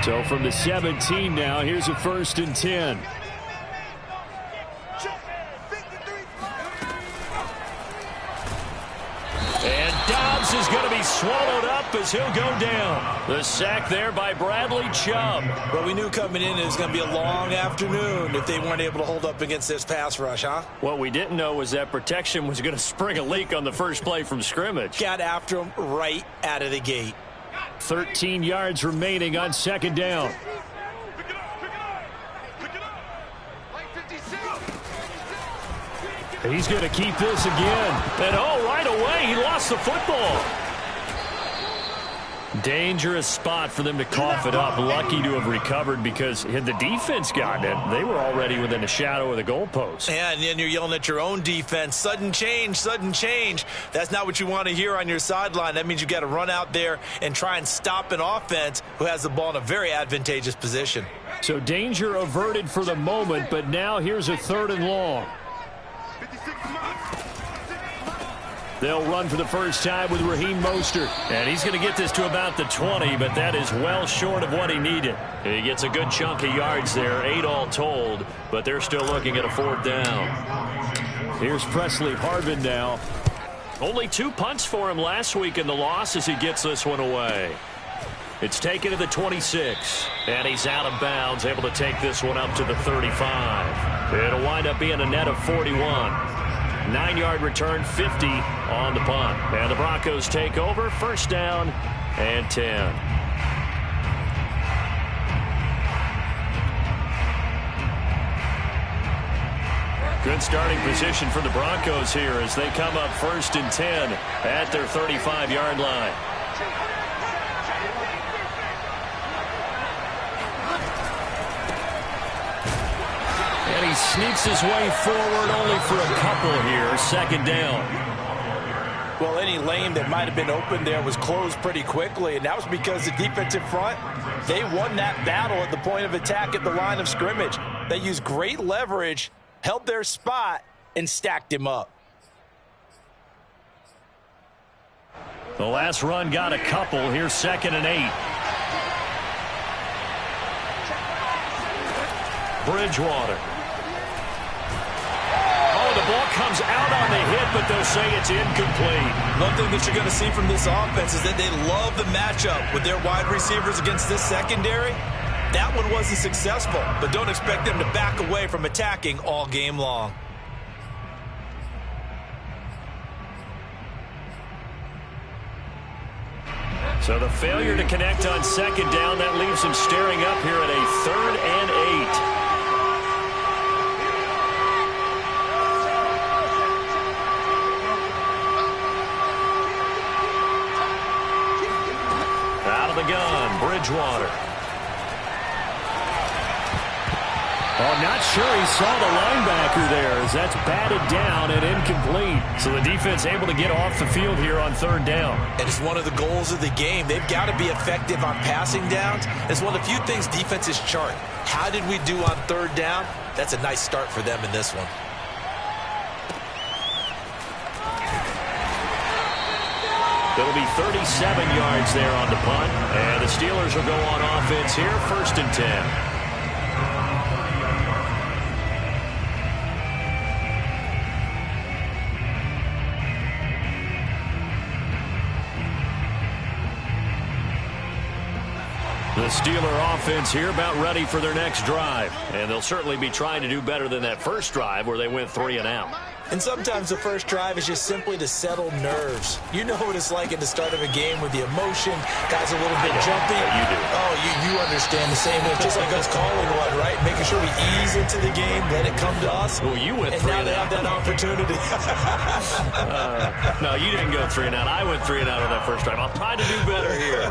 So from the 17 now, here's a 1st and 10. And Dobbs is going to be swallowed up as he'll go down. The sack there by Bradley Chubb. Well, we knew coming in it was going to be a long afternoon if they weren't able to hold up against this pass rush, huh? What we didn't know was that protection was going to spring a leak on the first play from scrimmage. Got after him right out of the gate. 13 yards remaining on 2nd down. He's going to keep this again. And right away, he lost the football. Dangerous spot for them to cough it up. Lucky to have recovered because had the defense gotten it, they were already within the shadow of the goalpost. Yeah, and then you're yelling at your own defense. Sudden change, sudden change. That's not what you want to hear on your sideline. That means you got to run out there and try and stop an offense who has the ball in a very advantageous position. So danger averted for the moment, but now here's a 3rd and long. They'll run for the first time with Raheem Mostert. And he's going to get this to about the 20, but that is well short of what he needed. He gets a good chunk of yards there, 8 all told, but they're still looking at a 4th down. Here's Presley Harvin now. Only 2 punts for him last week in the loss as he gets this one away. It's taken to the 26, and he's out of bounds, able to take this one up to the 35. It'll wind up being a net of 41. 9-yard return, 50 on the punt. And the Broncos take over, 1st down and 10. Good starting position for the Broncos here as they come up 1st and 10 at their 35-yard line. And he sneaks his way forward only for a couple here. 2nd down. Well, any lane that might have been open there was closed pretty quickly, and that was because the defensive front, they won that battle at the point of attack at the line of scrimmage. They used great leverage, held their spot, and stacked him up. The last run got a couple. Here's 2nd and 8. Bridgewater. The ball comes out on the hit, but they'll say it's incomplete. One thing that you're going to see from this offense is that they love the matchup with their wide receivers against this secondary. That one wasn't successful, but don't expect them to back away from attacking all game long. So the failure to connect on 2nd down, that leaves them staring up here at a 3rd and 8. The gun, Bridgewater. Oh, not sure he saw the linebacker there as that's batted down and incomplete. So the defense able to get off the field here on 3rd down. And it's one of the goals of the game. They've got to be effective on passing downs. It's one of the few things defenses chart. How did we do on 3rd down? That's a nice start for them in this one. It'll be 37 yards there on the punt. And the Steelers will go on offense here, 1st and 10. The Steeler offense here about ready for their next drive. And they'll certainly be trying to do better than that first drive where they went 3 and out. And sometimes the first drive is just simply to settle nerves. You know what it's like at the start of a game with the emotion. Guys a little bit jumpy. You do. Oh, you understand the same way. Just like us calling one, right? Making sure we ease into the game, let it come to us. Well, you went 3 and now they have that opportunity. No, you didn't go 3 and out. I went 3 and out on that first drive. I'll try to do better here.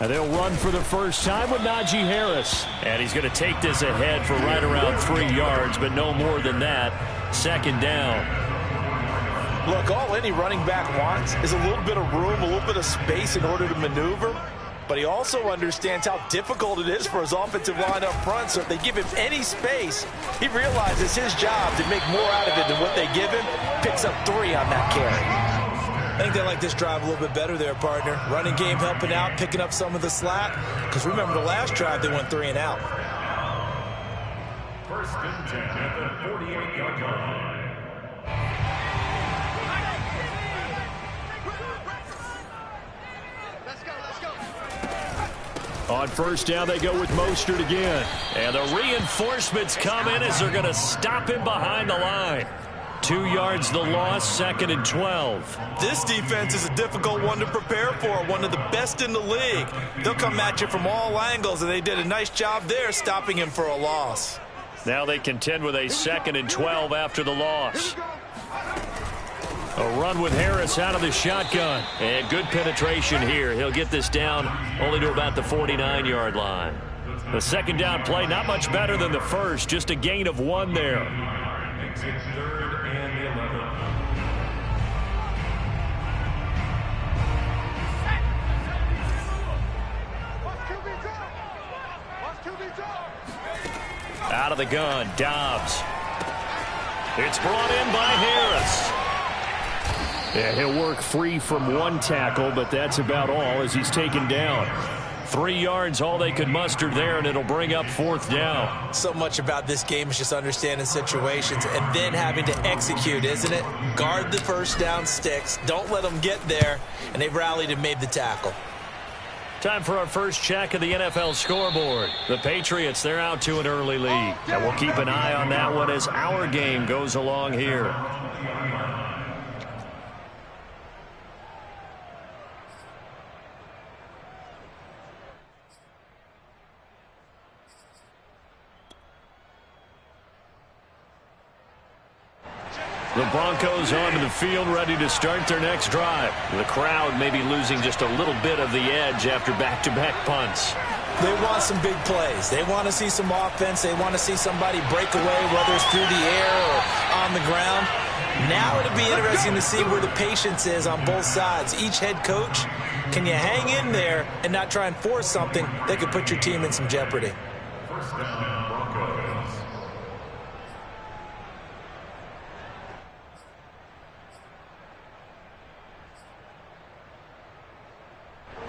And they'll run for the first time with Najee Harris. And he's going to take this ahead for right around 3 yards, but no more than that. 2nd down. Look, all any running back wants is a little bit of room, a little bit of space in order to maneuver. But he also understands how difficult it is for his offensive line up front. So if they give him any space, he realizes his job to make more out of it than what they give him. Picks up 3 on that carry. I think they like this drive a little bit better there, partner. Running game helping out, picking up some of the slack. Because remember the last drive, they went 3 and out. First and 10 at the 48-yard line. On first down, they go with Mostert again. And the reinforcements come in as they're going to stop him behind the line. 2 yards the loss, 2nd and 12. This defense is a difficult one to prepare for, one of the best in the league. They'll come at you from all angles, and they did a nice job there stopping him for a loss. Now they contend with a 2nd and 12 after the loss. A run with Harris out of the shotgun. And good penetration here. He'll get this down only to about the 49-yard line. The second down play, not much better than the first. Just a gain of 1 there. Makes it 3rd and 11. Out of the gun, Dobbs. It's brought in by Harris. Yeah, he'll work free from 1 tackle, but that's about all as he's taken down. 3 yards, all they could muster there, and it'll bring up 4th down. So much about this game is just understanding situations and then having to execute, isn't it? Guard the first down sticks. Don't let them get there, and they've rallied and made the tackle. Time for our first check of the NFL scoreboard. The Patriots, they're out to an early lead. And we'll keep an eye on that one as our game goes along here. The Broncos onto the field, ready to start their next drive. The crowd may be losing just a little bit of the edge after back-to-back punts. They want some big plays. They want to see some offense. They want to see somebody break away, whether it's through the air or on the ground. Now it'll be interesting to see where the patience is on both sides. Each head coach, can you hang in there and not try and force something that could put your team in some jeopardy? First down, Broncos.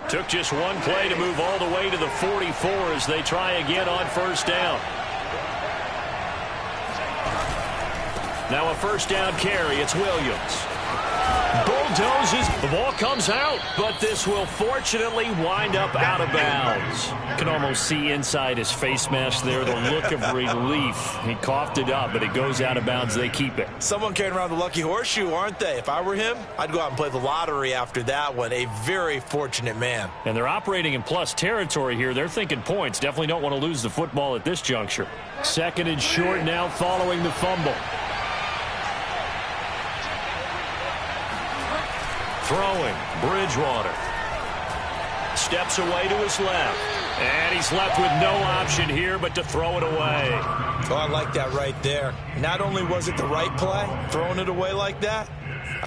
Took just 1 play to move all the way to the 44 as they try again on first down. Now a first down carry. It's Williams. Bulldozes. The ball comes out, but this will fortunately wind up out of bounds. You can almost see inside his face mask there the look of relief. He coughed it up, but it goes out of bounds. They keep it. Someone carrying around the lucky horseshoe, aren't they? If I were him, I'd go out and play the lottery after that one. A very fortunate man. And they're operating in plus territory here. They're thinking points. Definitely don't want to lose the football at this juncture. 2nd and short now following the fumble. Throwing, Bridgewater. Steps away to his left. And he's left with no option here but to throw it away. Oh, I like that right there. Not only was it the right play, throwing it away like that,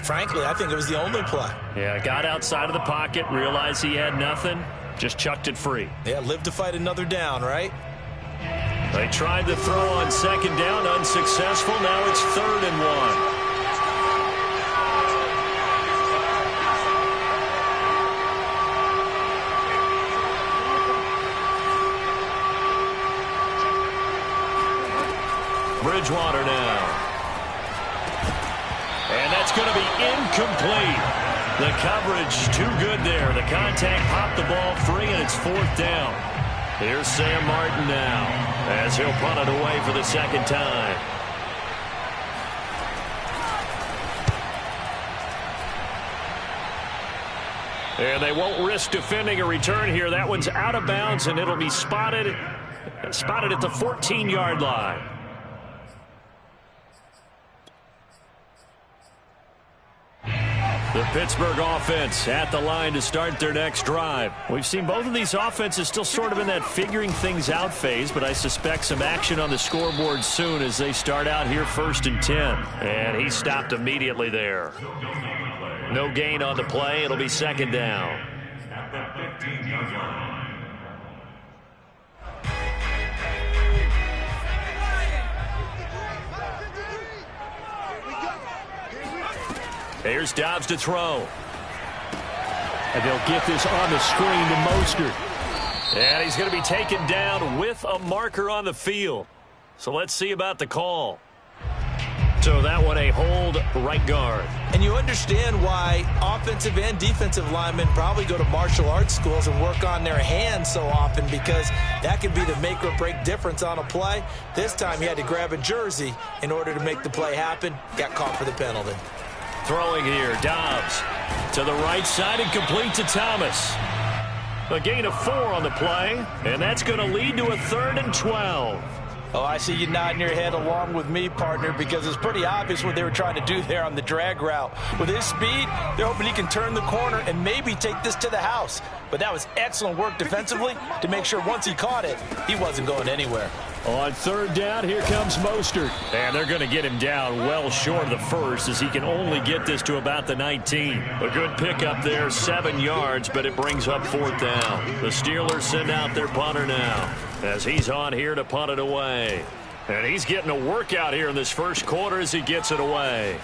frankly, I think it was the only play. Yeah, got outside of the pocket, realized he had nothing, just chucked it free. Yeah, live to fight another down, right? They tried the throw on 2nd down, unsuccessful. Now it's 3rd and 1. Bridgewater now. And that's going to be incomplete. The coverage too good there. The contact popped the ball free, and it's 4th down. Here's Sam Martin now as he'll punt it away for the 2nd time. And they won't risk defending a return here. That one's out of bounds, and it'll be spotted at the 14-yard line. The Pittsburgh offense at the line to start their next drive. We've seen both of these offenses still sort of in that figuring things out phase, but I suspect some action on the scoreboard soon as they start out here 1st and 10. And he stopped immediately there. No gain on the play. It'll be 2nd down. At the 15-yard line. Here's Dobbs to throw. And they'll get this on the screen to Mostert. And he's going to be taken down with a marker on the field. So let's see about the call. So that one a hold, right guard. And you understand why offensive and defensive linemen probably go to martial arts schools and work on their hands so often, because that could be the make or break difference on a play. This time he had to grab a jersey in order to make the play happen. Got caught for the penalty. Throwing here, Dobbs to the right side and complete to Thomas. A gain of 4 on the play, and that's going to lead to a 3rd and 12. Oh, I see you nodding your head along with me, partner, because it's pretty obvious what they were trying to do there on the drag route. With his speed, they're hoping he can turn the corner and maybe take this to the house. But that was excellent work defensively to make sure once he caught it, he wasn't going anywhere. On 3rd down, here comes Mostert. And they're going to get him down well short of the first, as he can only get this to about the 19. A good pickup there, 7 yards, but it brings up 4th down. The Steelers send out their punter now, as he's on here to punt it away. And he's getting a workout here in this first quarter as he gets it away.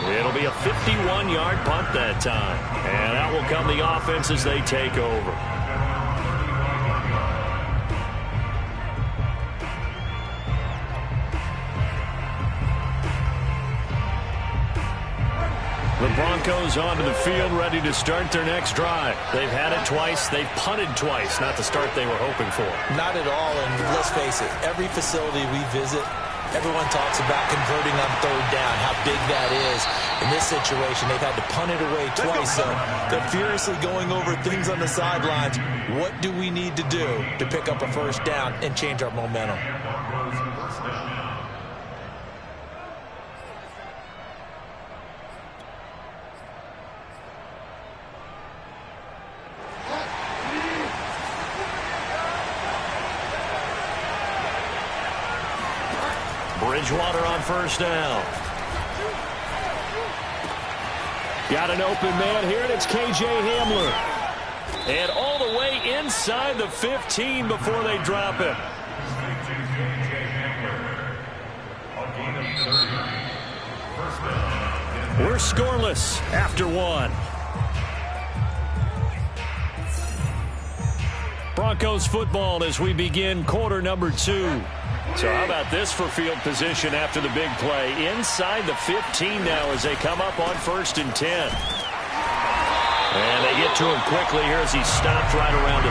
It'll be a 51-yard punt that time. And out will come the offense as they take over. The Broncos onto the field, ready to start their next drive. They've had it twice. They've punted twice. Not the start they were hoping for. Not at all, and let's face it, every facility we visit, everyone talks about converting on 3rd down, how big that is. In this situation, they've had to punt it away twice, so they're furiously going over things on the sidelines. What do we need to do to pick up a 1st down and change our momentum? Bridgewater on 1st down. Got an open man here, and it's K.J. Hamler. And all the way inside the 15 before they drop it. We're scoreless after 1. Broncos football as we begin quarter number 2. So how about this for field position after the big play? Inside the 15 now as they come up on 1st and 10. And they get to him quickly here as he stopped right around the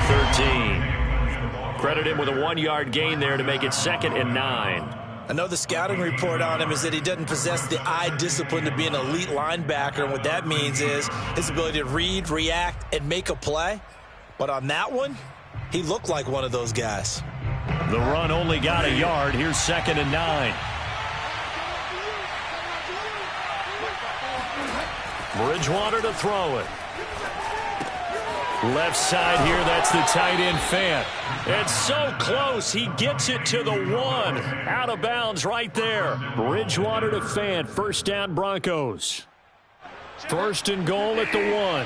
13. Credit him with a 1-yard gain there to make it 2nd and 9. I know the scouting report on him is that he doesn't possess the eye discipline to be an elite linebacker, and what that means is his ability to read, react, and make a play. But on that one, he looked like one of those guys. The run only got a yard. Here's 2nd and 9. Bridgewater to throw it. Left side here, that's the tight end Fant. It's so close, he gets it to the 1. Out of bounds right there. Bridgewater to Fant, 1st down Broncos. 1st and goal at the 1.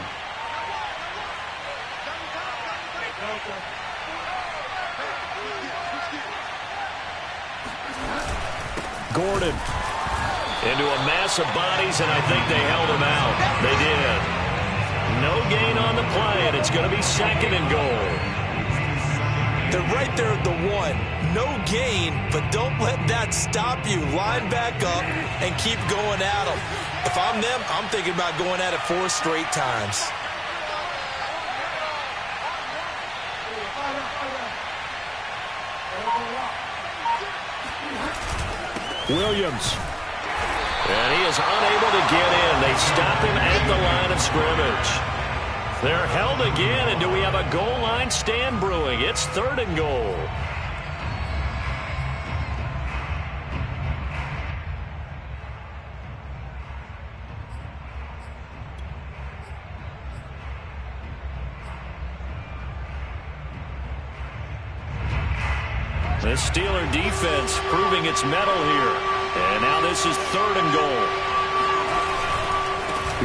Gordon into a mass of bodies, and I think they held him out. They did. No gain on the play, and it's going to be 2nd and goal. They're right there at the 1. No gain, but don't let that stop you. Line back up and keep going at them. If I'm them, I'm thinking about going at it 4 straight times. Williams. And he is unable to get in. They stop him at the line of scrimmage. They're held again, and do we have a goal line stand brewing? It's 3rd and goal. The Steeler defense proving its mettle here. And now this is 3rd and goal.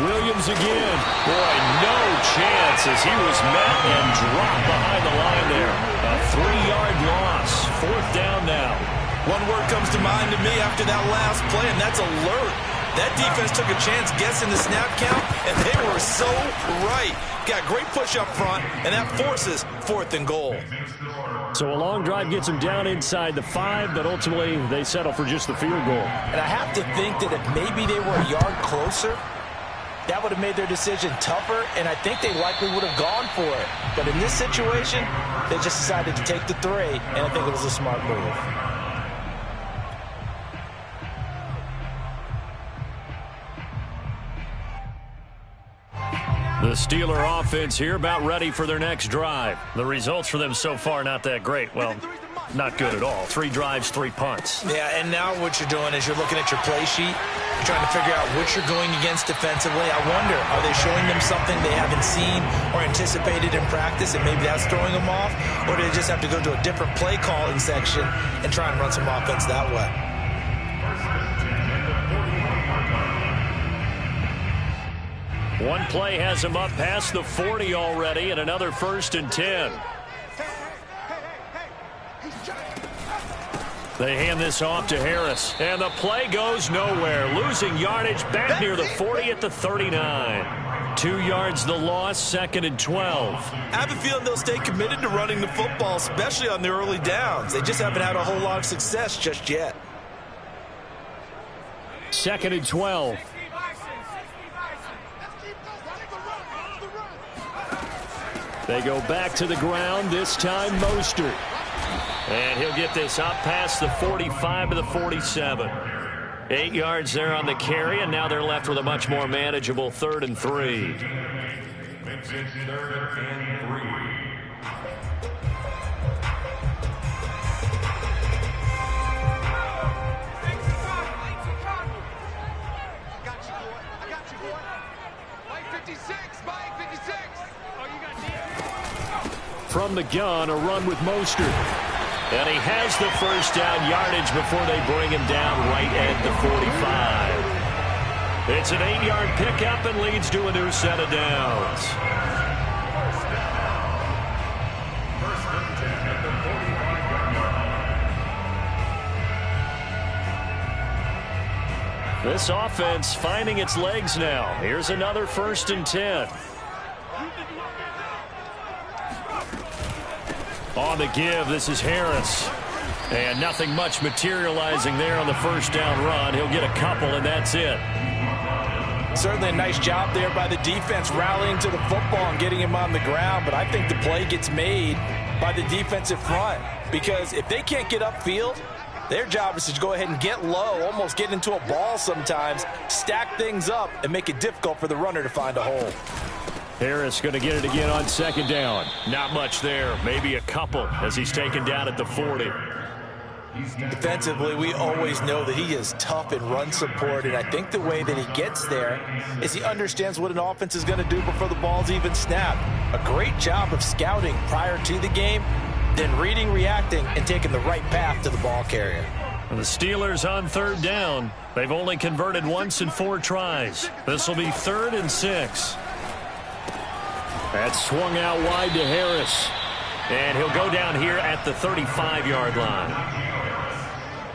Williams again. Boy, no chance as he was met and dropped behind the line there. A 3-yard loss. 4th down now. One word comes to mind to me after that last play, and that's alert. That defense took a chance guessing the snap count, and they were so right. Got great push up front, and that forces 4th and goal. So a long drive gets them down inside the 5, but ultimately they settle for just the field goal. And I have to think that if maybe they were a yard closer, that would have made their decision tougher, and I think they likely would have gone for it. But in this situation, they just decided to take the 3, and I think it was a smart move. The Steeler offense here about ready for their next drive. The results for them so far not that great. Well, not good at all. 3 drives, 3 punts. Yeah, and now what you're doing is you're looking at your play sheet. You're trying to figure out what you're going against defensively. I wonder, are they showing them something they haven't seen or anticipated in practice, and maybe that's throwing them off? Or do they just have to go to a different play calling section and try and run some offense that way? One play has him up past the 40 already, and another 1st and 10. They hand this off to Harris, and the play goes nowhere. Losing yardage back near the 40 at the 39. 2 yards the loss, 2nd and 12. I have a feeling they'll stay committed to running the football, especially on the early downs. They just haven't had a whole lot of success just yet. 2nd and 12. They go back to the ground, this time Mostert. And he'll get this up past the 45 to the 47. 8 yards there on the carry, and now they're left with a much more manageable 3rd and 3. It's 3rd and 3. From the gun, a run with Mostert. And he has the 1st down yardage before they bring him down right at the 45. It's an 8-yard pickup and leads to a new set of downs. This offense finding its legs now. Here's another 1st and 10. On the give, this is Harris. And nothing much materializing there on the 1st down run. He'll get a couple, and that's it. Certainly a nice job there by the defense rallying to the football and getting him on the ground. But I think the play gets made by the defensive front. Because if they can't get upfield, their job is to go ahead and get low, almost get into a ball sometimes, stack things up, and make it difficult for the runner to find a hole. Harris going to get it again on 2nd down. Not much there, maybe a couple as he's taken down at the 40. Defensively, we always know that he is tough in run support, and I think the way that he gets there is he understands what an offense is going to do before the ball's even snapped. A great job of scouting prior to the game, then reading, reacting, and taking the right path to the ball carrier. And the Steelers on 3rd down. They've only converted once in 4 tries. This will be 3rd and 6. That's swung out wide to Harris. And he'll go down here at the 35-yard line.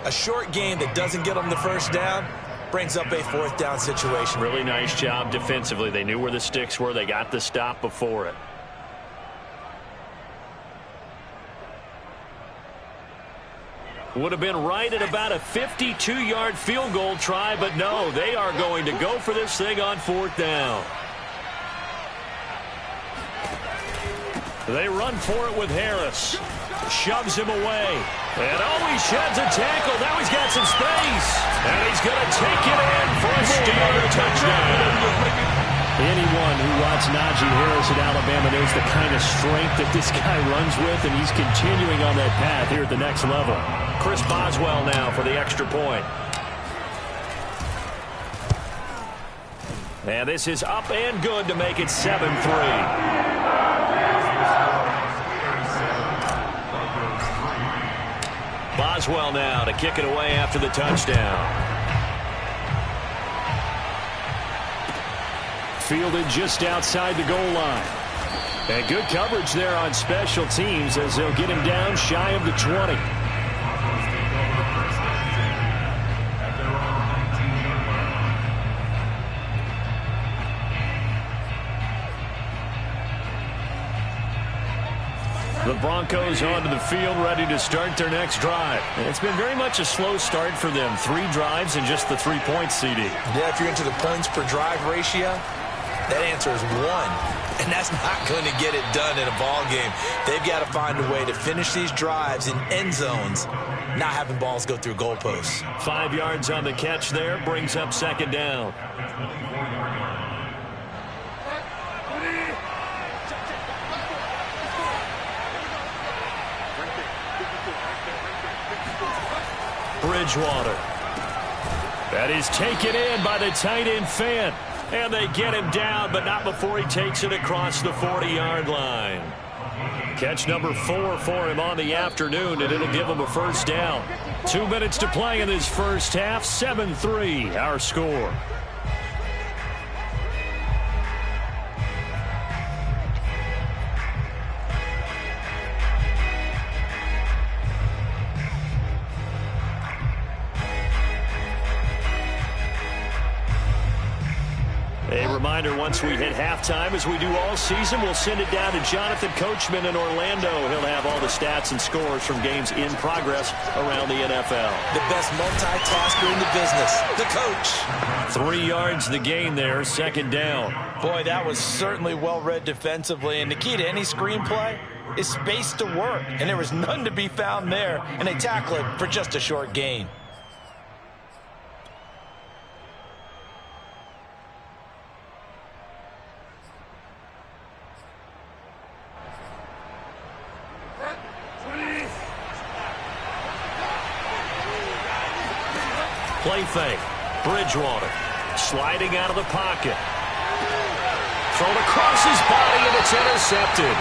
A short game that doesn't get them the 1st down brings up a 4th down situation. Really nice job defensively. They knew where the sticks were. They got the stop before it. Would have been right at about a 52-yard field goal try, but no, they are going to go for this thing on 4th down. They run for it with Harris. Shoves him away. And he sheds a tackle. Now he's got some space. And he's going to take it in for a Steeler touchdown. Anyone who watched Najee Harris at Alabama knows the kind of strength that this guy runs with, and he's continuing on that path here at the next level. Chris Boswell now for the extra point. And this is up and good to make it 7-3. does well now to kick it away after the touchdown. Fielded just outside the goal line. And good coverage there on special teams as they'll get him down shy of the 20. The Broncos onto the field, ready to start their next drive. It's been very much a slow start for them. 3 drives and just the 3 points, CD. Yeah, if you're into the points per drive ratio, that answer is 1. And that's not going to get it done in a ball game. They've got to find a way to finish these drives in end zones, not having balls go through goalposts. 5 yards on the catch there, brings up second down. Bridgewater. That is taken in by the tight end Fant. And they get him down, but not before he takes it across the 40-yard line. Catch number 4 for him on the afternoon, and it'll give him a first down. 2 minutes to play in this first half. 7-3, our score. A reminder, once we hit halftime, as we do all season, we'll send it down to Jonathan Coachman in Orlando. He'll have all the stats and scores from games in progress around the NFL. The best multitasker in the business, the coach. 3 yards the gain there, second down. Boy, that was certainly well read defensively, and the key to any screenplay is space to work, and there was none to be found there, and they tackle it for just a short gain. Play fake. Bridgewater sliding out of the pocket. Thrown across his body, and it's intercepted.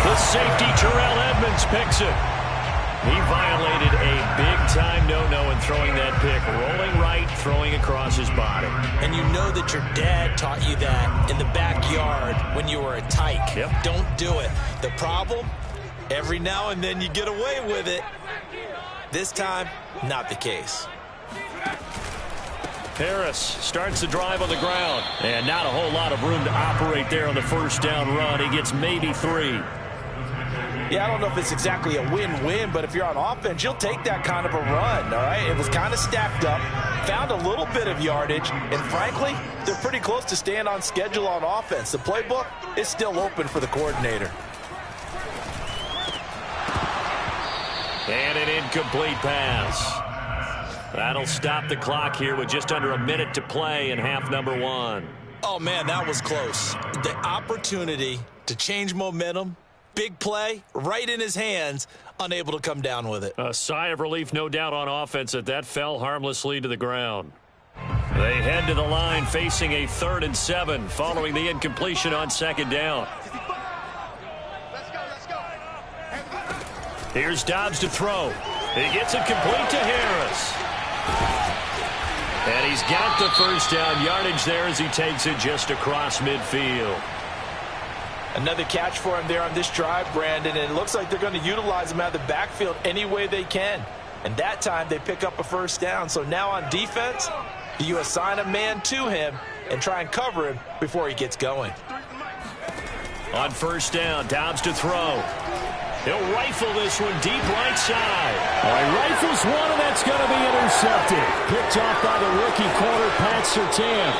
The safety, Terrell Edmonds, picks it. He violated a big-time no-no in throwing that pick. Rolling right, throwing across his body. And you know that your dad taught you that in the backyard when you were a tyke. Yep. Don't do it. The problem, every now and then you get away with it. This time, not the case. Harris starts the drive on the ground. And not a whole lot of room to operate there on the first down run. He gets maybe 3. Yeah, I don't know if it's exactly a win-win, but if you're on offense, you'll take that kind of a run, all right? It was kind of stacked up, found a little bit of yardage, and frankly, they're pretty close to staying on schedule on offense. The playbook is still open for the coordinator. And an incomplete pass. That'll stop the clock here with just under a minute to play in half number 1. Oh, man, that was close. The opportunity to change momentum, big play, right in his hands, unable to come down with it. A sigh of relief, no doubt, on offense that fell harmlessly to the ground. They head to the line facing a 3rd and 7 following the incompletion on second down. Here's Dobbs to throw. He gets it complete to Harris. And he's got the first down yardage there as he takes it just across midfield. Another catch for him there on this drive, Brandon, and it looks like they're going to utilize him out of the backfield any way they can. And that time they pick up a first down. So now on defense, you assign a man to him and try and cover him before he gets going. On first down, Dobbs to throw. He'll rifle this one deep right side. He rifles one, and that's going to be intercepted. Picked off by the rookie corner, Pat Surtain.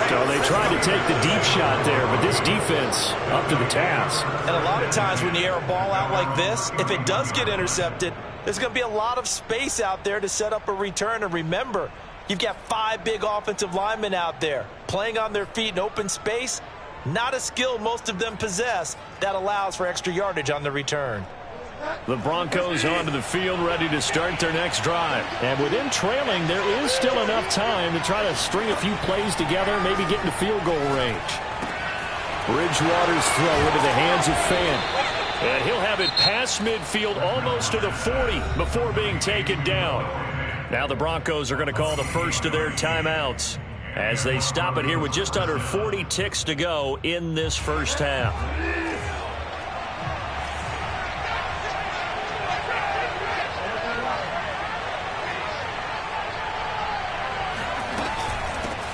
So they tried to take the deep shot there, but this defense up to the task. And a lot of times when you air a ball out like this, if it does get intercepted, there's going to be a lot of space out there to set up a return. And remember, you've got 5 big offensive linemen out there playing on their feet in open space. Not a skill most of them possess that allows for extra yardage on the return. The Broncos onto the field, ready to start their next drive. And with them trailing, there is still enough time to try to string a few plays together, maybe get into field goal range. Bridgewater's throw into the hands of Fant. And he'll have it past midfield almost to the 40 before being taken down. Now the Broncos are going to call the first of their timeouts as they stop it here with just under 40 ticks to go in this first half.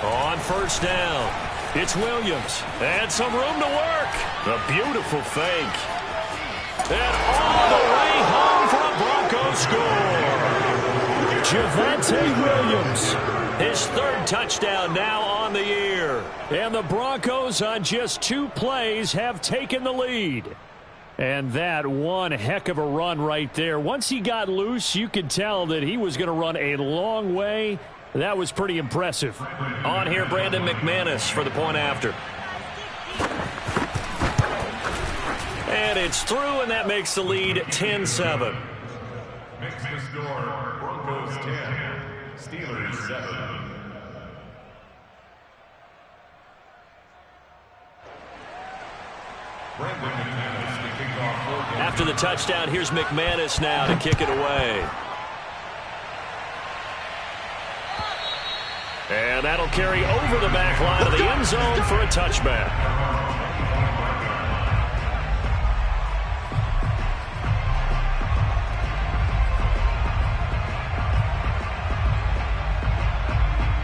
On first down, it's Williams. And some room to work. A beautiful fake. And all the way home for a Broncos score. Javonte Williams. His third touchdown now on the year. And the Broncos on just 2 plays have taken the lead. And that one heck of a run right there. Once he got loose, you could tell that he was going to run a long way. That was pretty impressive. On here, Brandon McManus for the point after. And it's through, and that makes the lead 10-7. Makes the score Broncos 10, Steelers 7. Brandon McManus to kick off. After the touchdown, here's McManus now to kick it away. And that'll carry over the back line of the end zone for a touchback.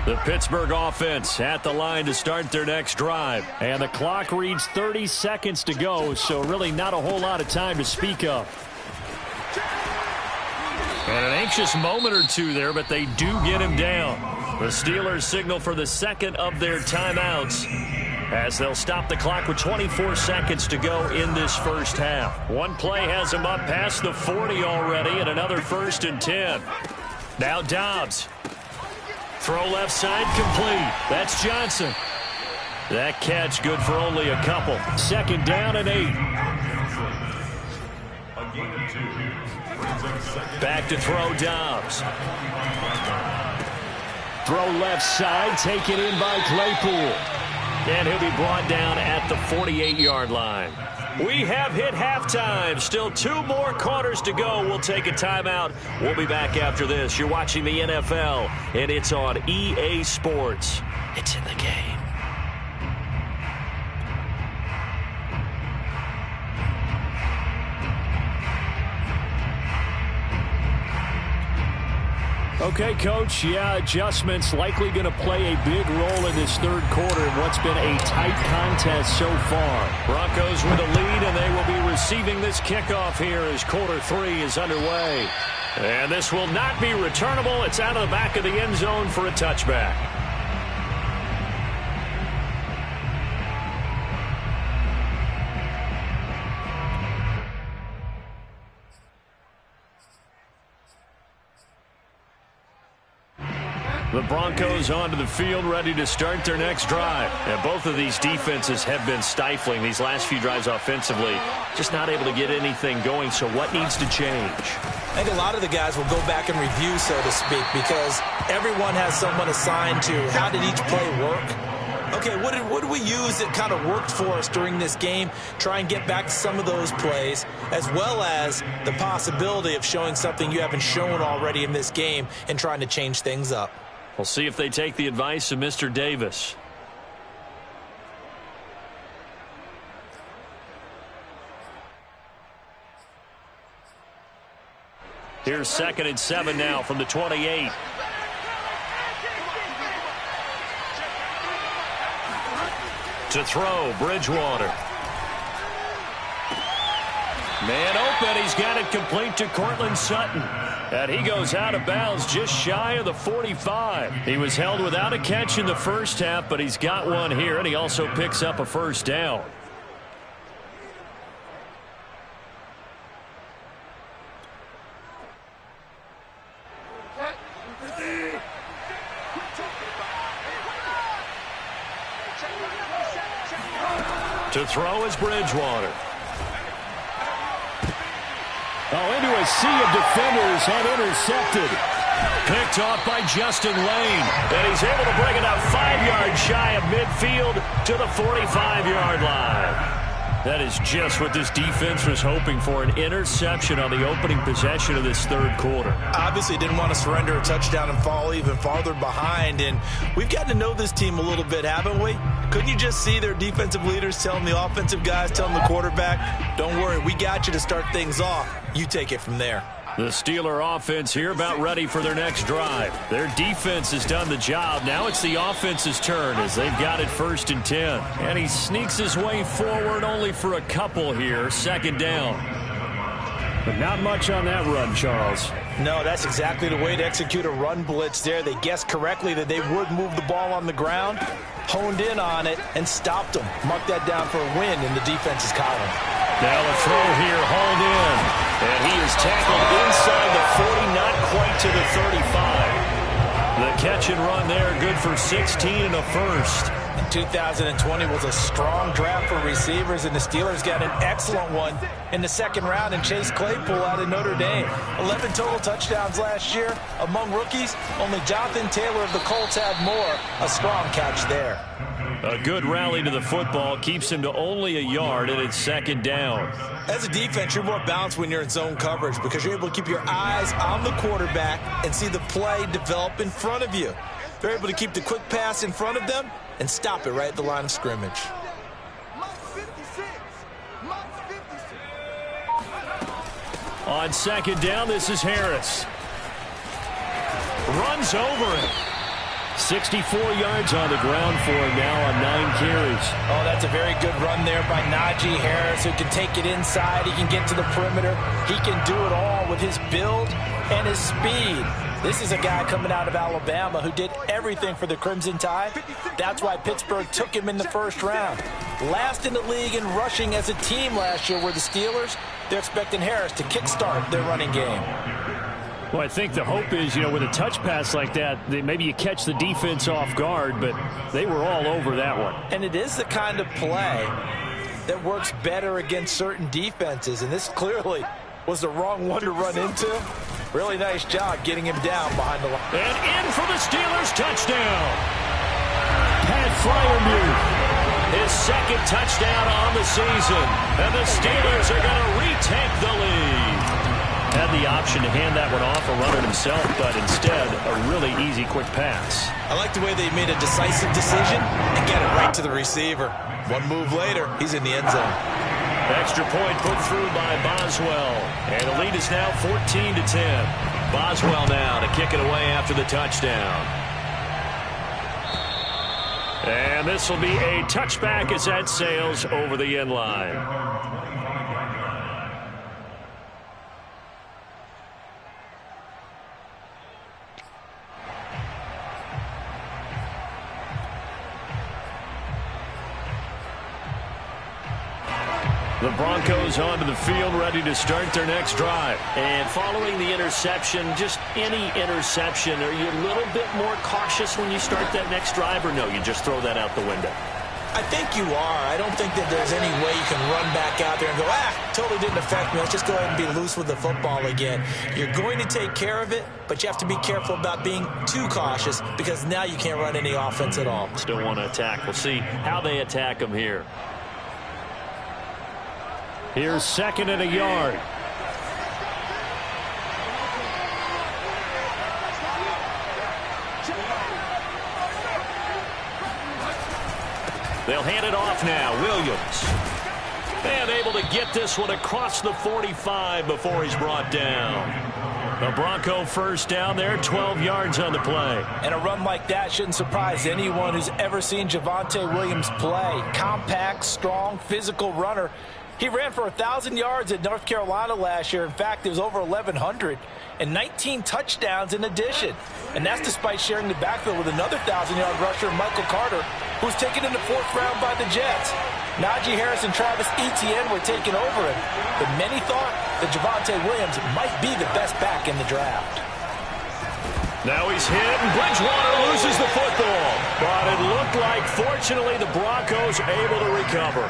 The Pittsburgh offense at the line to start their next drive. And the clock reads 30 seconds to go, so really not a whole lot of time to speak of. And an anxious moment or two there, but they do get him down. The Steelers signal for the second of their timeouts as they'll stop the clock with 24 seconds to go in this first half. One play has them up past the 40 already, and another 1st and 10. Now Dobbs. Throw left side complete. That's Johnson. That catch good for only a couple. 2nd down and 8. Back to throw Dobbs. Throw left side, taken in by Claypool. And he'll be brought down at the 48-yard line. We have hit halftime. Still 2 more quarters to go. We'll take a timeout. We'll be back after this. You're watching the NFL, and it's on EA Sports. It's in the game. Okay, Coach, yeah, adjustments likely going to play a big role in this third quarter in what's been a tight contest so far. Broncos with a lead, and they will be receiving this kickoff here as quarter 3 is underway. And this will not be returnable. It's out of the back of the end zone for a touchback. The Broncos onto the field, ready to start their next drive. And both of these defenses have been stifling these last few drives offensively. Just not able to get anything going, so what needs to change? I think a lot of the guys will go back and review, so to speak, because everyone has someone assigned to how did each play work. Okay, what did we use that kind of worked for us during this game? Try and get back to some of those plays, as well as the possibility of showing something you haven't shown already in this game and trying to change things up. We'll see if they take the advice of Mr. Davis. Here's 2nd and 7 now from the 28. To throw, Bridgewater. Man open, he's got it complete to Cortland Sutton. And he goes out of bounds just shy of the 45. He was held without a catch in the first half, but he's got one here, and he also picks up a first down. To throw is Bridgewater. Oh, into a sea of defenders and intercepted. Picked off by Justin Lane. And he's able to bring it up 5 yards shy of midfield to the 45-yard line. That is just what this defense was hoping for, an interception on the opening possession of this third quarter. Obviously didn't want to surrender a touchdown and fall even farther behind, and we've gotten to know this team a little bit, haven't we? Couldn't you just see their defensive leaders telling the offensive guys, telling the quarterback, don't worry, we got you to start things off. You take it from there. The Steeler offense here about ready for their next drive. Their defense has done the job. Now it's the offense's turn as they've got it 1st and 10. And he sneaks his way forward only for a couple here. 2nd down. But not much on that run, Charles. No, that's exactly the way to execute a run blitz there. They guessed correctly that they would move the ball on the ground, honed in on it, and stopped them. Mark that down for a win in the defense's column. Now the throw here, hauled in. And he is tackled inside the 40, not quite to the 35. The catch and run there, good for 16 and a first. 2020 was a strong draft for receivers, and the Steelers got an excellent one in the 2nd round in Chase Claypool out of Notre Dame. 11 total touchdowns last year. Among rookies, only Jonathan Taylor of the Colts had more. A strong catch there. A good rally to the football keeps him to only a yard, and it's 2nd down. As a defense, you're more balanced when you're in zone coverage because you're able to keep your eyes on the quarterback and see the play develop in front of you. They're able to keep the quick pass in front of them and stop it right at the line of scrimmage. On 2nd down, this is Harris. Runs over it. 64 yards on the ground for him now on 9 carries. Oh, that's a very good run there by Najee Harris, who can take it inside. He can get to the perimeter. He can do it all with his build and his speed. This is a guy coming out of Alabama who did everything for the Crimson Tide. That's why Pittsburgh took him in the 1st round. Last in the league in rushing as a team last year were the Steelers. They're expecting Harris to kickstart their running game. Well, I think the hope is, with a touch pass like that, maybe you catch the defense off guard, but they were all over that one. And it is the kind of play that works better against certain defenses, and this clearly was the wrong one to run into. Really nice job getting him down behind the line. And in for the Steelers touchdown. Pat Freiermuth, his 2nd touchdown on the season. And the Steelers are going to retake the lead. Had the option to hand that one off or run it himself, but instead a really easy quick pass. I like the way they made a decisive decision and get it right to the receiver. One move later, he's in the end zone. Extra point put through by Boswell. And the lead is now 14-10. Boswell now to kick it away after the touchdown. And this will be a touchback as that sails over the end line. The Broncos onto the field, ready to start their next drive. And following the interception, just any interception, are you a little bit more cautious when you start that next drive, or no, you just throw that out the window? I think you are. I don't think that there's any way you can run back out there and go, totally didn't affect me. Let's just go ahead and be loose with the football again. You're going to take care of it, but you have to be careful about being too cautious because now you can't run any offense at all. Still want to attack. We'll see how they attack them here. Here's 2nd and a yard. They'll hand it off now. Williams. And able to get this one across the 45 before he's brought down. The Bronco 1st down there, 12 yards on the play. And a run like that shouldn't surprise anyone who's ever seen Javonte Williams play. Compact, strong, physical runner. He ran for 1,000 yards at North Carolina last year. In fact, it was over 1,100 and 19 touchdowns in addition. And that's despite sharing the backfield with another 1,000-yard rusher, Michael Carter, who was taken in the 4th round by the Jets. Najee Harris and Travis Etienne were taking over him. But many thought that Javonte Williams might be the best back in the draft. Now he's hit, and Bridgewater loses the football. But it looked like, fortunately, the Broncos able to recover.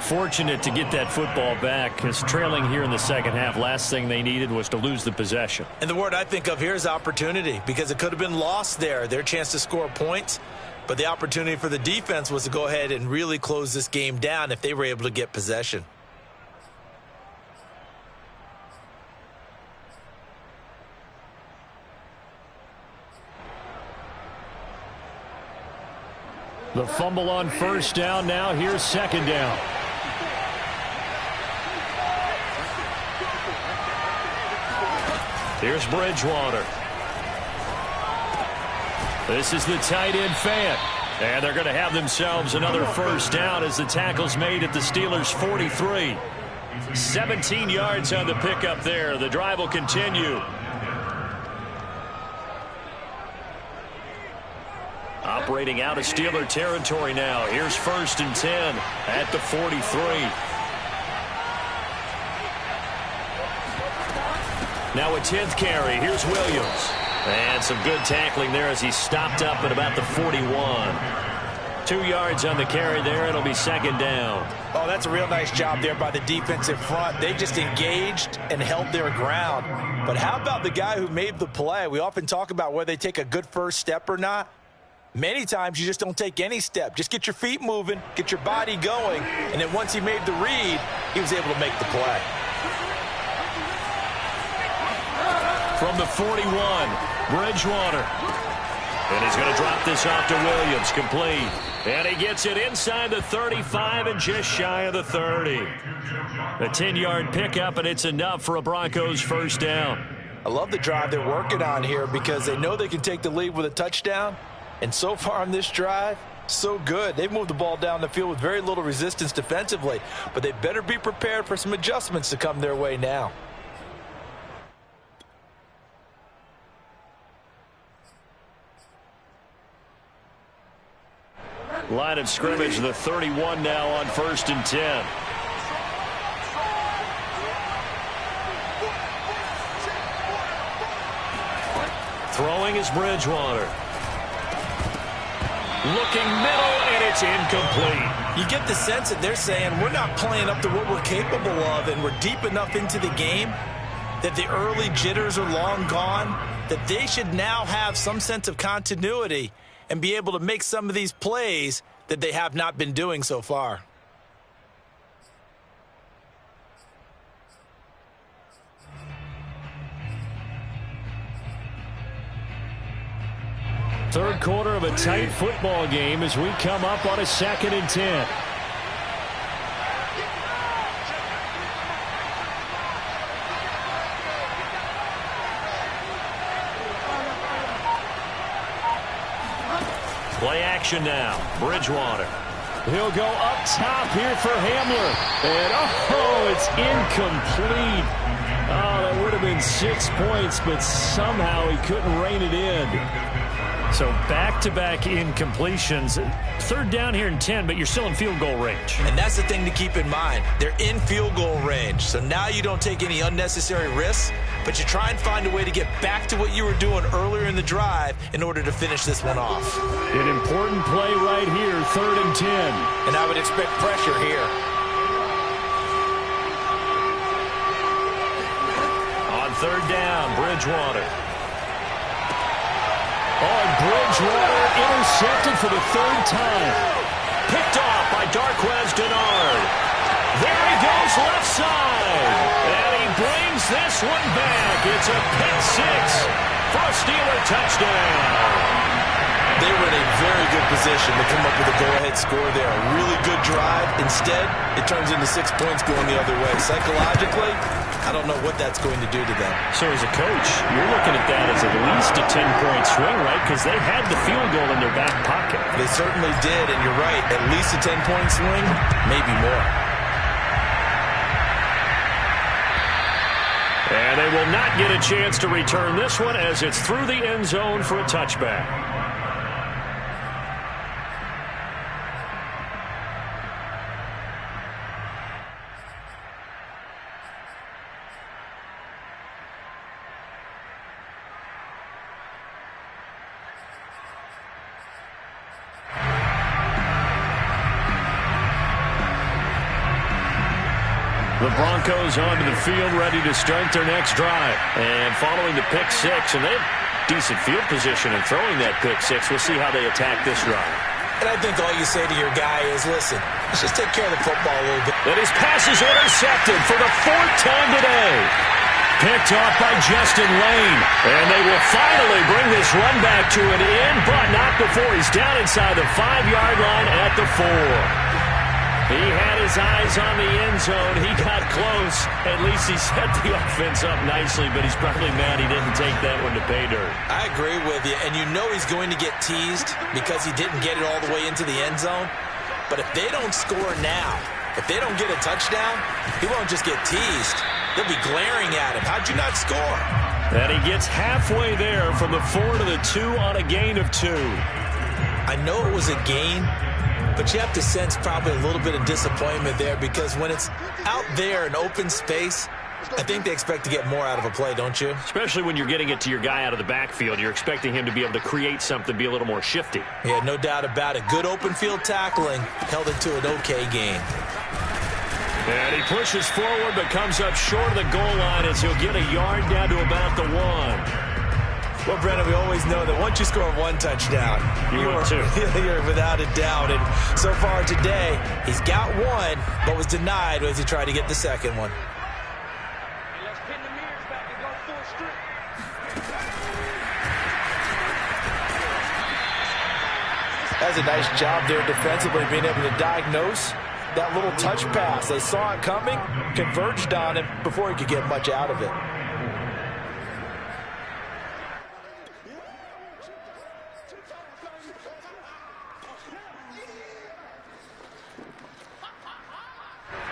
Fortunate to get that football back, because trailing here in the 2nd half, last thing they needed was to lose the possession. And the word I think of here is opportunity, because it could have been lost there. Their chance to score points. But the opportunity for the defense was to go ahead and really close this game down if they were able to get possession. The fumble on first down. Now here's second down. Here's Bridgewater. This is the tight end Fant. And they're going to have themselves another first down as the tackle's made at the Steelers' 43. 17 yards on the pickup there. The drive will continue. Operating out of Steeler territory now. Here's first and 10 at the 43. Now a 10th carry. Here's Williams. And some good tackling there as he stopped up at about the 41. 2 yards on the carry there. It'll be second down. Oh, that's a real nice job there by the defensive front. They just engaged and held their ground. But how about the guy who made the play? We often talk about whether they take a good first step or not. Many times you just don't take any step. Just get your feet moving, get your body going, and then once he made the read, he was able to make the play. From the 41, Bridgewater. And he's going to drop this off to Williams, complete. And he gets it inside the 35 and just shy of the 30. A 10-yard pickup, and it's enough for a Broncos first down. I love the drive they're working on here because they know they can take the lead with a touchdown. And so far on this drive, so good. They've moved the ball down the field with very little resistance defensively. But they better be prepared for some adjustments to come their way now. Line of scrimmage, the 31 now on first and 10. Throwing is Bridgewater. Looking middle, and it's incomplete. You get the sense that they're saying we're not playing up to what we're capable of, and we're deep enough into the game that the early jitters are long gone, that they should now have some sense of continuity and be able to make some of these plays that they have not been doing so far. Third quarter of a tight football game as we come up on a 2nd and 10. Play action now. Bridgewater. He'll go up top here for Hamler. And, oh, it's incomplete. Oh, that would have been 6 points, but somehow he couldn't rein it in. So back-to-back incompletions. Third down here in 10, but you're still in field goal range. And that's the thing to keep in mind. They're in field goal range. So now you don't take any unnecessary risks, but you try and find a way to get back to what you were doing earlier in the drive in order to finish this one off. An important play right here, 3rd and 10. And I would expect pressure here. On 3rd down, Bridgewater. Oh, Bridgewater intercepted for the 3rd time. Picked off by Darquez Denard. There he goes left side. And he brings this one back. It's a pick 6 for a Steeler touchdown. They were in a very good position to come up with a go-ahead score there. A really good drive. Instead, it turns into 6 points going the other way. Psychologically, I don't know what that's going to do to them. So as a coach, you're looking at that as at least a 10-point swing, right? Because they had the field goal in their back pocket. They certainly did, and you're right. At least a 10-point swing, maybe more. And they will not get a chance to return this one as it's through the end zone for a touchback. The Broncos onto the field, ready to start their next drive. And following the pick 6, and decent field position and throwing that pick six. We'll see how they attack this drive. And I think all you say to your guy is, listen, let's just take care of the football a little bit. And his pass is intercepted for the 4th time today. Picked off by Justin Lane. And they will finally bring this run back to an end, but not before he's down inside the 5-yard line at the 4. He had his eyes on the end zone. He got close. At least he set the offense up nicely, but he's probably mad he didn't take that one to pay dirt. I agree with you, and you know he's going to get teased because he didn't get it all the way into the end zone. But if they don't score now, if they don't get a touchdown, he won't just get teased. They'll be glaring at him. How'd you not score? And he gets halfway there from the 4 to the 2 on a gain of 2. I know it was a gain, but you have to sense probably a little bit of disappointment there because when it's out there in open space, I think they expect to get more out of a play, don't you? Especially when you're getting it to your guy out of the backfield. You're expecting him to be able to create something, be a little more shifty. Yeah, no doubt about it. Good open field tackling held it to an okay game. And he pushes forward but comes up short of the goal line as he'll get a yard down to about the 1. Well, Brennan, we always know that once you score one touchdown, you're without a doubt. And so far today, he's got one, but was denied as he tried to get the second one. That's a nice job there defensively, being able to diagnose that little touch pass. They saw it coming, converged on it before he could get much out of it.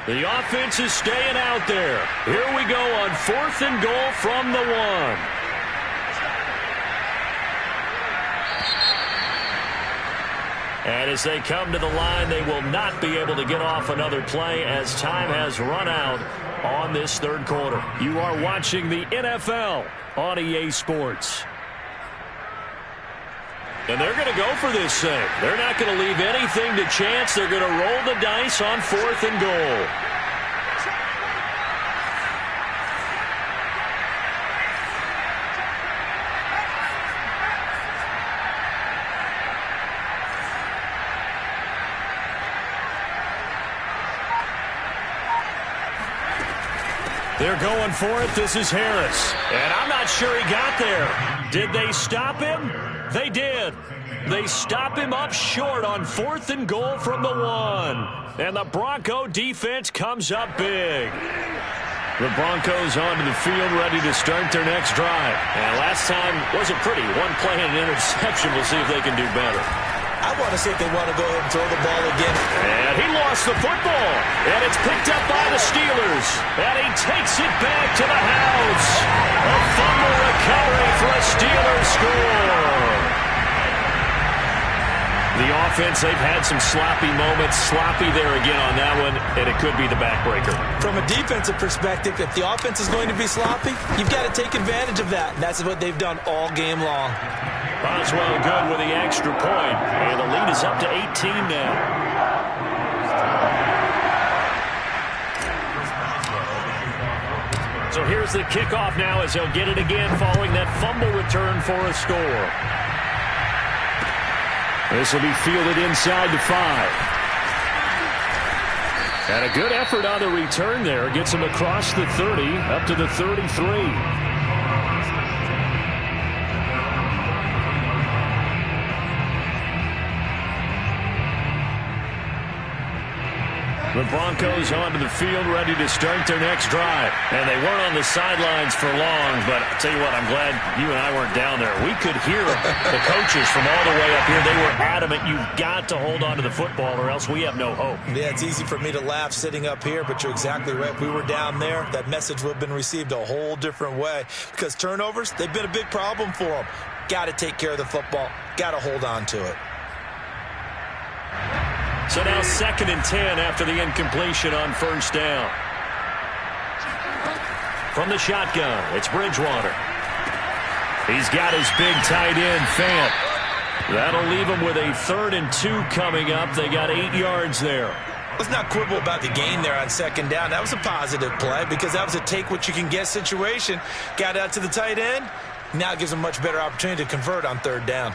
The offense is staying out there. Here we go on 4th and goal from the 1. And as they come to the line, they will not be able to get off another play as time has run out on this 3rd quarter. You are watching the NFL on EA Sports. And they're going to go for this thing. They're not going to leave anything to chance. They're going to roll the dice on 4th and goal. They're going for it. This is Harris. And I'm not sure he got there. Did they stop him? They did. They stop him up short on 4th and goal from the 1. And the Bronco defense comes up big. The Broncos onto the field ready to start their next drive. And last time wasn't pretty. One play and an interception. We'll see if they can do better. I want to see if they want to go ahead and throw the ball again. And he lost the football. And it's picked up by the Steelers. And he takes it back to the house. A fumble recovery for a Steelers score. The offense, they've had some sloppy moments. Sloppy there again on that one, and it could be the backbreaker. From a defensive perspective, if the offense is going to be sloppy, you've got to take advantage of that. And that's what they've done all game long. Boswell good with the extra point, and the lead is up to 18 now. So here's the kickoff now as they'll get it again following that fumble return for a score. This will be fielded inside the 5. And a good effort on the return there. Gets him across the 30, up to the 33. The Broncos onto the field ready to start their next drive. And they weren't on the sidelines for long, but I'll tell you what, I'm glad you and I weren't down there. We could hear the coaches from all the way up here. They were adamant, you've got to hold on to the football or else we have no hope. Yeah, it's easy for me to laugh sitting up here, but you're exactly right. If we were down there, that message would have been received a whole different way. Because turnovers, they've been a big problem for them. Got to take care of the football. Got to hold on to it. So now 2nd and 10 after the incompletion on 1st down. From the shotgun, it's Bridgewater. He's got his big tight end, Fant. That'll leave him with a 3rd and 2 coming up. They got 8 yards there. Let's not quibble about the gain there on 2nd down. That was a positive play because that was a take-what-you-can-get situation. Got out to the tight end, Now it gives them much better opportunity to convert on third down.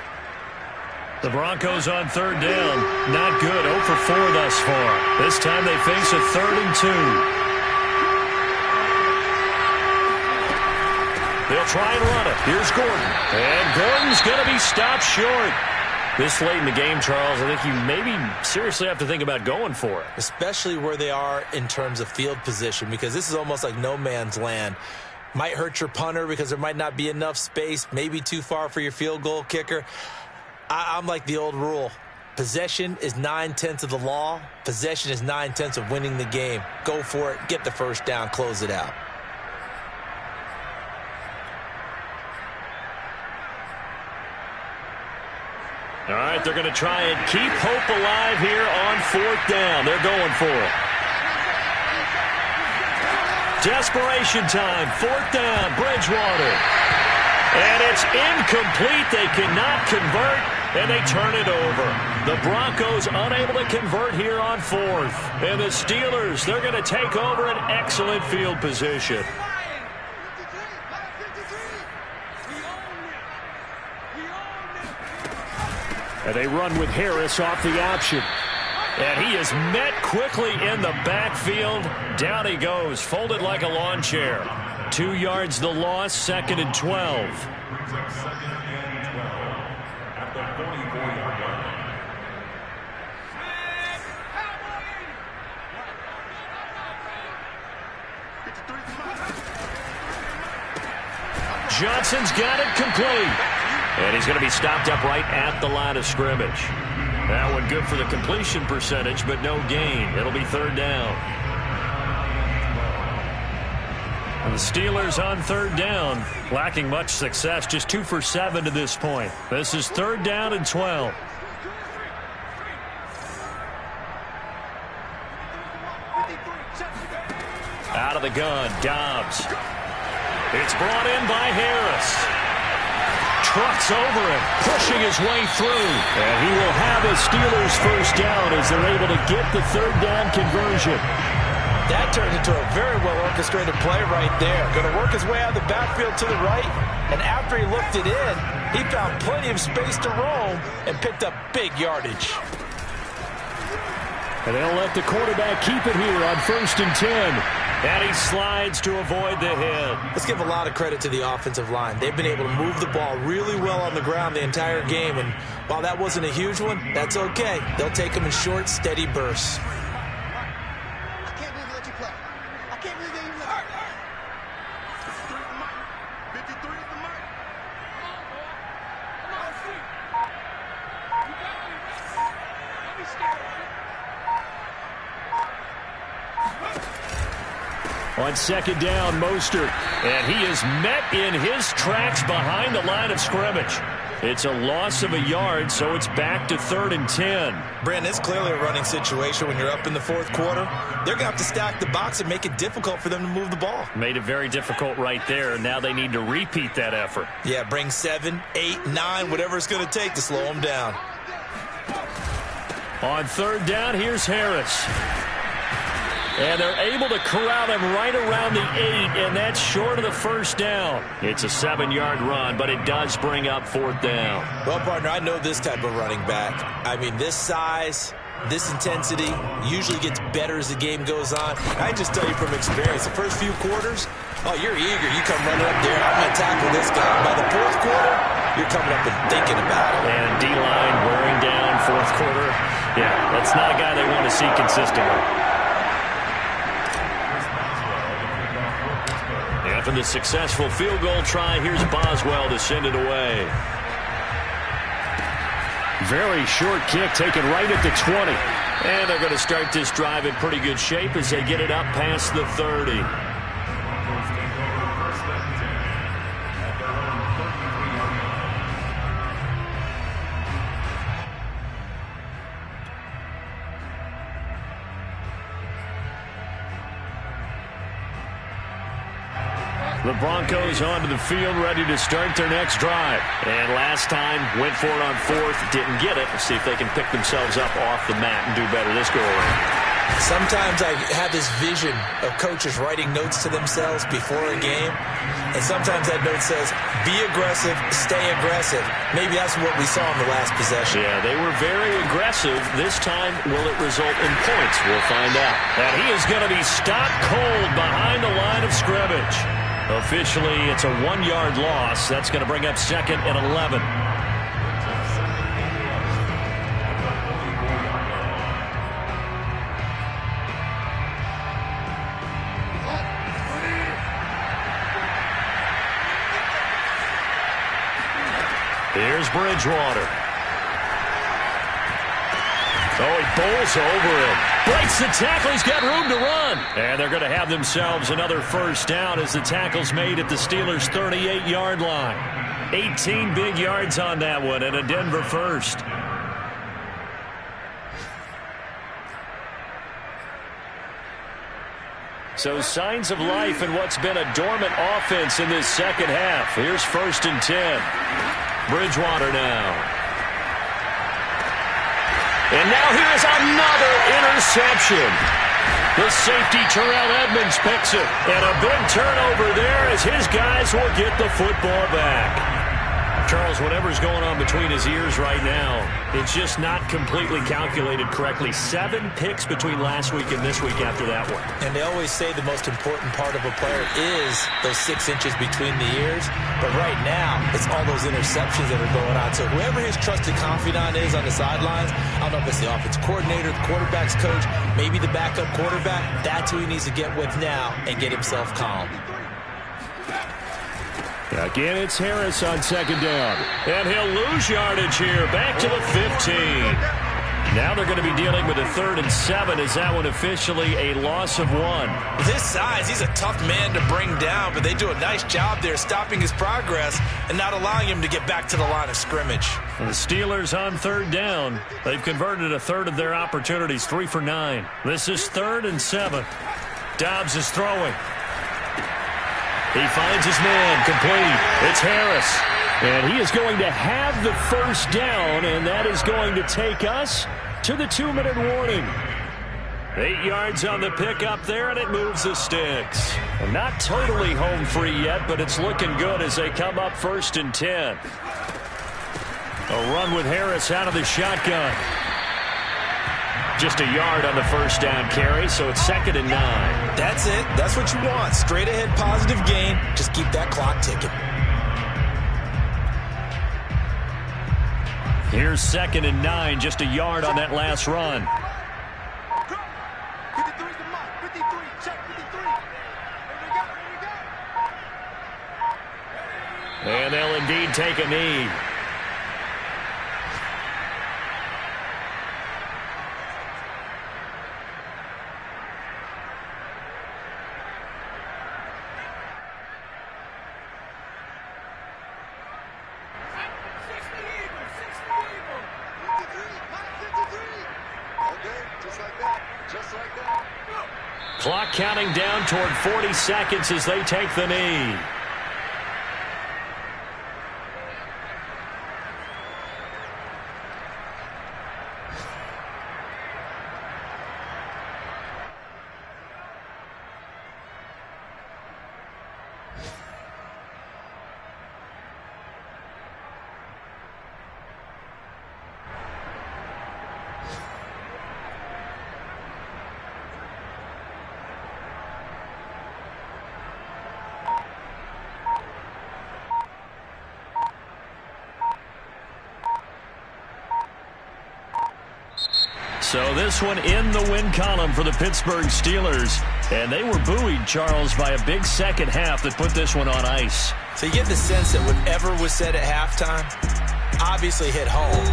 The Broncos on third down. Not good. 0 for 4 thus far. This time they face a 3rd and 2. They'll try and run it. Here's Gordon. And Gordon's going to be stopped short. This late in the game, Charles, I think you maybe seriously have to think about going for it. Especially where they are in terms of field position, because this is almost like no man's land. Might hurt your punter because there might not be enough space, maybe too far for your field goal kicker. I'm like the old rule. Possession is 9/10 of the law. Possession is 9/10 of winning the game. Go for it. Get the first down. Close it out. All right, they're going to try and keep hope alive here on 4th down. They're going for it. Desperation time. 4th down. Bridgewater. And it's incomplete. They cannot convert, and they turn it over. The Broncos unable to convert here on 4th. And the Steelers, they're going to take over an excellent field position. And they run with Harris off the option. And he is met quickly in the backfield. Down he goes, folded like a lawn chair. 2 yards the loss, 2nd and 12. Brings up 2nd and 12 at the 44-yard line. Johnson's got it complete. And he's going to be stopped up right at the line of scrimmage. That one good for the completion percentage, but no gain. It'll be 3rd down. And the Steelers on 3rd down, lacking much success, just 2 for 7 to this point. This is 3rd down and 12. Out of the gun, Dobbs. It's brought in by Harris. Trucks over him, pushing his way through. And he will have a Steelers first down as they're able to get the 3rd down conversion. That turned into a very well-orchestrated play right there. Going to work his way out of the backfield to the right, and after he looked it in, he found plenty of space to roam and picked up big yardage. And they'll let the quarterback keep it here on 1st and 10. And he slides to avoid the hit. Let's give a lot of credit to the offensive line. They've been able to move the ball really well on the ground the entire game, and while that wasn't a huge one, that's okay. They'll take them in short, steady bursts. I can't believe they let you play. I can't believe they even let you play. 53 is the mark. Come on, see. You got me. Let me start. On 2nd down, Mostert. And he is met in his tracks behind the line of scrimmage. It's a loss of a yard, so it's back to 3rd and 10. Brandon, it's clearly a running situation when you're up in the 4th quarter. They're going to have to stack the box and make it difficult for them to move the ball. Made it very difficult right there. Now they need to repeat that effort. Yeah, bring 7, 8, 9, whatever it's going to take to slow them down. On 3rd down, here's Harris. And they're able to corral him right around the 8, and that's short of the first down. It's a 7-yard run, but it does bring up 4th down. Well, partner, I know this type of running back. I mean, this size, this intensity usually gets better as the game goes on. I just tell you from experience, the first few quarters, oh, you're eager. You come running up there, I'm going to tackle this guy. By the 4th quarter, you're coming up and thinking about it. And D-line wearing down 4th quarter. Yeah, that's not a guy they want to see consistently. After the successful field goal try, here's Boswell to send it away. Very short kick taken right at the 20. And they're going to start this drive in pretty good shape as they get it up past the 30. The Broncos onto the field, ready to start their next drive. And last time, went for it on 4th, didn't get it. Let's see if they can pick themselves up off the mat and do better this go around. Sometimes I have this vision of coaches writing notes to themselves before a game, and sometimes that note says, be aggressive, stay aggressive. Maybe that's what we saw in the last possession. Yeah, they were very aggressive. This time, will it result in points? We'll find out. And he is going to be stopped cold behind the line of scrimmage. Officially, it's a 1-yard loss. That's going to bring up 2nd and 11. Here's Bridgewater. Oh, he bowls over him. Breaks the tackle. He's got room to run. And they're going to have themselves another first down as the tackle's made at the Steelers' 38-yard line. 18 big yards on that one and a Denver first. So signs of life in what's been a dormant offense in this second half. Here's 1st and 10. Bridgewater now. And now here is another interception. The safety, Terrell Edmonds, picks it. And a big turnover there as his guys will get the football back. Charles, whatever's going on between his ears right now, it's just not completely calculated correctly. 7 picks between last week and this week after that one. And they always say the most important part of a player is those 6 inches between the ears. But right now, it's all those interceptions that are going on. So whoever his trusted confidant is on the sidelines, I don't know if it's the offensive coordinator, the quarterback's coach, maybe the backup quarterback, that's who he needs to get with now and get himself calm. Again, it's Harris on 2nd down. And he'll lose yardage here. Back to the 15. Now they're going to be dealing with a 3rd and 7. Is that one officially a loss of 1? With his size, he's a tough man to bring down, but they do a nice job there stopping his progress and not allowing him to get back to the line of scrimmage. And the Steelers on 3rd down. They've converted a 1/3 of their opportunities, 3 for 9. This is 3rd and 7. Dobbs is throwing. He finds his man, complete. It's Harris. And he is going to have the first down, and that is going to take us to the 2-minute warning. 8 yards on the pickup there, and it moves the sticks. And not totally home free yet, but it's looking good as they come up 1st and 10. A run with Harris out of the shotgun. Just a yard on the first down carry, so it's 2nd and 9. That's it. That's what you want. Straight ahead positive gain. Just keep that clock ticking. Here's 2nd and 9, just a yard on that last run. 53's the mark. 53. Check 53. Here we go. And they'll indeed take a knee. Clock counting down toward 40 seconds as they take the knee. So this one in the win column for the Pittsburgh Steelers. And they were buoyed, Charles, by a big second half that put this one on ice. So you get the sense that whatever was said at halftime obviously hit home.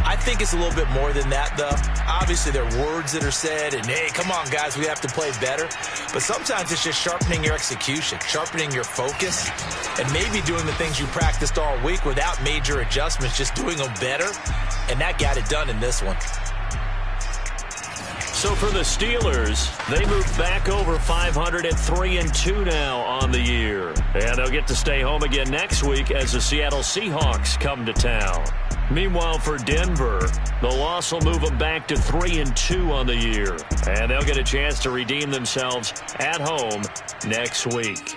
I think it's a little bit more than that, though. Obviously, there are words that are said, and, hey, come on, guys, we have to play better. But sometimes it's just sharpening your execution, sharpening your focus, and maybe doing the things you practiced all week without major adjustments, just doing them better. And that got it done in this one. So for the Steelers, they move back over 500 at 3-2 now on the year. And they'll get to stay home again next week as the Seattle Seahawks come to town. Meanwhile, for Denver, The loss will move them back to 3-2 on the year. And they'll get a chance to redeem themselves at home next week.